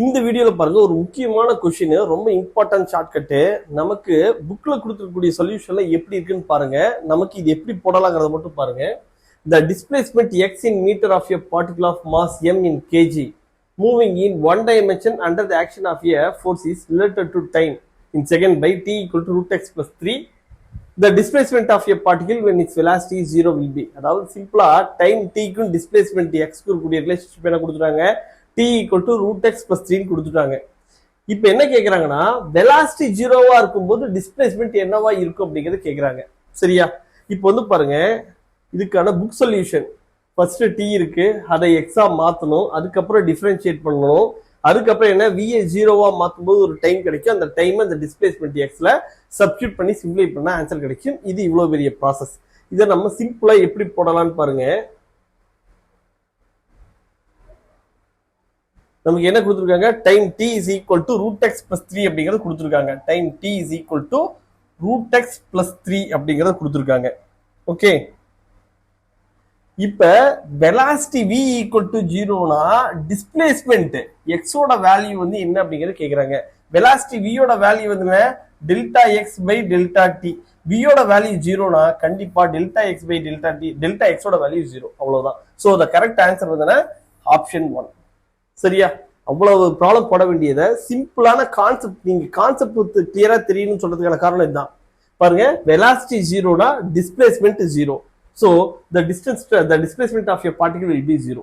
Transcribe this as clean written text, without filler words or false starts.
இந்த வீடியோல பாருங்க ஒரு முக்கியமான கொஸ்டின், ரொம்ப இம்பார்ட்டன்ட் ஷார்ட்கட்டு. நமக்கு புக்ல கொடுத்துருக்கக்கூடிய சொல்யூஷன்ல எப்படி இருக்குன்னு பாருங்க. நமக்கு இது எப்படி போடலாங்கிறத மட்டும் பாருங்க. The displacement x in meter of a particle of mass m in kg moving in one dimension under the action of a force is related to time in second by t equal to root x plus 3. The displacement of a particle when its velocity is 0 will be. அதாவது சிம்பிளா time t க்கும் displacement x க்கு கூடிய relationship என்ன கொடுத்துட்டாங்க, t equal to root x plus 3 கொடுத்துட்டாங்க. இப்போ என்ன கேக்குறாங்கன்னா, வெலாசிட்டி ஜீரோவா இருக்கும்போது டிஸ்பிளேஸ்மெண்ட் என்னவா இருக்கும் அப்படிங்கறது கேக்குறாங்க. சரியா? இப்போ வந்து பாருங்க, இதுக்கான புக் சொல்யூஷன். ஃபர்ஸ்ட் t இருக்கு, அதை எக்ஸா மாத்தணும், அதுக்கப்புறம் டிஃபரன்ஷியேட் பண்ணணும், அதுக்கப்புறம் என்ன விஏ ஜீரோவா மாத்தும்போது ஒரு டைம் கிடைக்கும், அந்த டைம் அந்த டிஸ்பிளேஸ்மெண்ட் எக்ஸ்ல சப்ஸ்டிட்யூட் பண்ணி சிம்பிளை பண்ணா ஆன்சர் கிடைக்கும். இது இவ்வளவு பெரிய ப்ராசஸ். இதை நம்ம சிம்பிளா எப்படி போடலாம்னு பாருங்க. நமக்கு என்ன கொடுத்துருக்காங்க, time t is equal to root x plus 3 அப்படிங்கறது கொடுத்துருக்காங்க. Time t is equal to root x plus 3 அப்படிங்கறது கொடுத்துருக்காங்க. ஓகே, இப்ப வெலாசிட்டி v equal to 0னா டிஸ்பிளேஸ்மெண்ட் x ஓட வேல்யூ வந்து என்ன அப்படிங்கறது கேக்குறாங்க. வெலாசிட்டி v ஓட வேல்யூ வந்து delta x by delta t. v ஓட வேல்யூ 0னா கண்டிப்பா delta x by delta t, delta x ஓட வேல்யூ 0. அவ்வளவுதான். சோ தி கரெக்ட் ஆன்சர் வந்து ஆப்ஷன் 1. சரியா? அவ்வளவு ப்ராப்ளம் போட வேண்டியதை சிம்பிளான கான்செப்ட், நீங்க கான்செப்ட் கிளியரா தெரியணும்னு சொல்றதுக்கான காரணம் இதுதான். பாருங்க, velocity ஜீரோனா displacement 0. So the displacement of a particle will be 0.